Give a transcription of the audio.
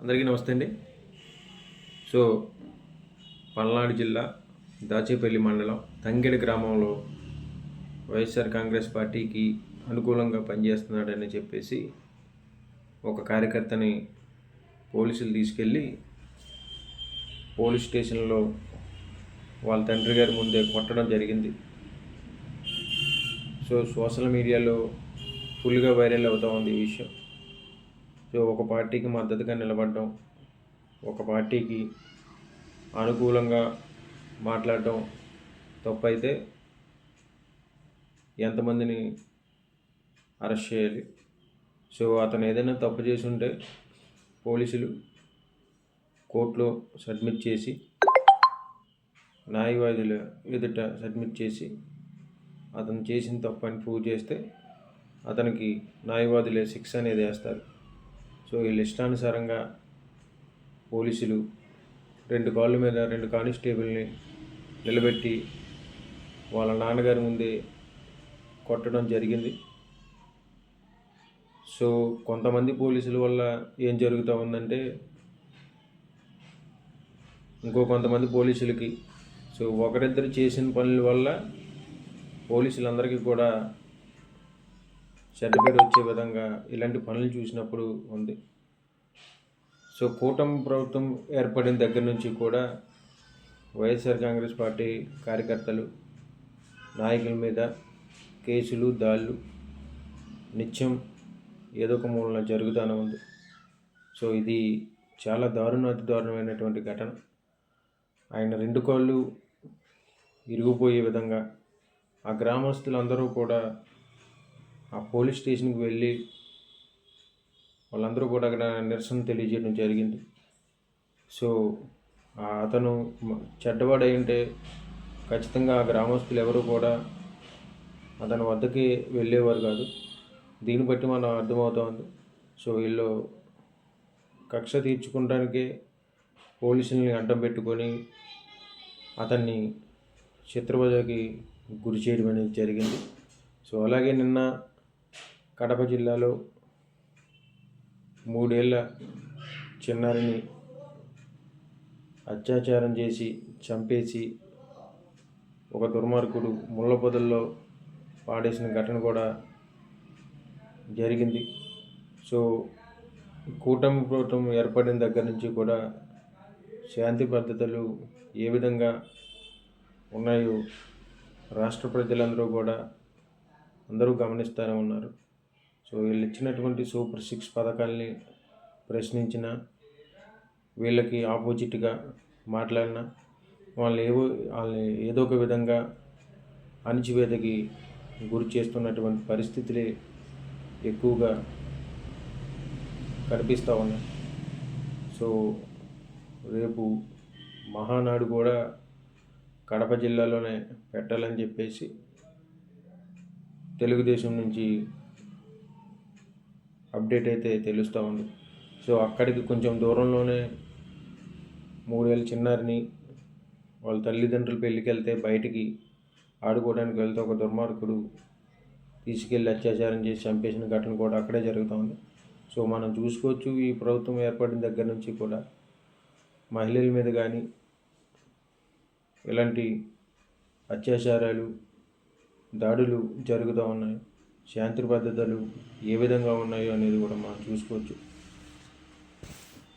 అందరికీ నమస్తే అండి. సో పల్నాడు జిల్లా దాచేపల్లి మండలం తంగెడి గ్రామంలో వైఎస్ఆర్ కాంగ్రెస్ పార్టీకి అనుకూలంగా పనిచేస్తున్నాడని చెప్పేసి ఒక కార్యకర్తని పోలీసులు తీసుకెళ్ళి పోలీస్ స్టేషన్లో వాళ్ళ తండ్రి గారి ముందే కొట్టడం జరిగింది. సో సోషల్ మీడియాలో ఫుల్గా వైరల్ అవుతూ ఉంది ఈ విషయం. సో ఒక పార్టీకి మద్దతుగా నిలబడడం, ఒక పార్టీకి అనుకూలంగా మాట్లాడటం తప్పైతే ఎంతమందిని అరెస్ట్ చేయాలి? సో అతను ఏదైనా తప్పు చేసి ఉంటే పోలీసులు కోర్టులో సబ్మిట్ చేసి, న్యాయవాదుల ఎదుట సబ్మిట్ చేసి, అతను చేసిన తప్పని ప్రూవ్ చేస్తే అతనికి న్యాయవాదులే శిక్ష అనేది వేస్తారు. సో వీళ్ళ ఇష్టానుసారంగా పోలీసులు 2 కాళ్ళ మీద 2 కానిస్టేబుల్ని నిలబెట్టి వాళ్ళ నాన్నగారి ముందే కొట్టడం జరిగింది. సో కొంతమంది పోలీసుల వల్ల ఏం జరుగుతూ ఉందంటే, కొంతమంది పోలీసులకి ఒకరిద్దరు చేసిన పనుల వల్ల పోలీసులందరికీ కూడా సర్టిఫికేట్ వచ్చే విధంగా ఇలాంటి పనులు చూసినప్పుడు ఉంది. సో కూటమి ప్రభుత్వం ఏర్పడిన దగ్గర నుంచి కూడా వైఎస్ఆర్ కాంగ్రెస్ పార్టీ కార్యకర్తలు, నాయకుల మీద కేసులు, దాడులు నిత్యం ఏదో ఒక మూలన జరుగుతూనే ఉంది. సో ఇది చాలా అతి దారుణమైనటువంటి ఘటన. ఆయన 2 కాళ్ళు ఇరిగిపోయే విధంగా ఆ గ్రామస్తులందరూ కూడా ఆ పోలీస్ స్టేషన్కి వెళ్ళి వాళ్ళందరూ కూడా అక్కడ నిరసన తెలియజేయడం జరిగింది. సో అతను చెడ్డవాడై ఉంటే ఖచ్చితంగా ఆ గ్రామస్తులు ఎవరు కూడా అతని వద్దకి వెళ్ళేవారు కాదు. దీన్ని బట్టి మనం అర్థమవుతోంది. సో వీళ్ళు కక్ష తీర్చుకోవడానికి పోలీసుల్ని అడ్డం పెట్టుకొని అతన్ని చిత్రవదకి గురి చేయడం అనేది జరిగింది. సో అలాగే నిన్న కడప జిల్లాలో 3 ఏళ్ల చిన్నారిని అత్యాచారం చేసి చంపేసి ఒక దుర్మార్గుడు ముళ్ళ పొదల్లో పాడేసిన ఘటన కూడా జరిగింది. సో కూటమి ప్రభుత్వం ఏర్పడిన దగ్గర నుంచి కూడా శాంతి భద్రతలు ఏ విధంగా ఉన్నాయో రాష్ట్ర ప్రజలందరూ కూడా అందరూ గమనిస్తూనే ఉన్నారు. సో వీళ్ళు ఇచ్చినటువంటి సూపర్ 6 పథకాల్ని ప్రశ్నించిన, వీళ్ళకి ఆపోజిట్గా మాట్లాడిన వాళ్ళని ఏదో ఒక విధంగా అణిచివేతకి గురి చేస్తున్నటువంటి పరిస్థితులే ఎక్కువగా కనిపిస్తూ ఉన్నాయి. సో రేపు మహానాడు కూడా కడప జిల్లాలోనే పెట్టాలని చెప్పేసి తెలుగుదేశం నుంచి అప్డేట్ అయితే తెలుస్తూ ఉంది. సో అక్కడికి కొంచెం దూరంలోనే 3 ఏళ్ళ చిన్నారిని వాళ్ళ తల్లిదండ్రులు పెళ్ళికి వెళ్తే బయటికి ఆడుకోవడానికి వెళ్తే ఒక దుర్మార్గుడు తీసుకెళ్ళి అత్యాచారం చేసి చంపేసిన ఘటన కూడా అక్కడే జరుగుతుంది. సో మనం చూసుకోవచ్చు, ఈ ప్రభుత్వం ఏర్పడిన దగ్గర నుంచి కూడా మహిళల మీద కానీ ఇలాంటి అత్యాచారాలు, దాడులు జరుగుతూ ఉన్నాయి. శాంతి భద్రతలు ఏ విధంగా ఉన్నాయో అనేది కూడా మనం చూసుకోవచ్చు.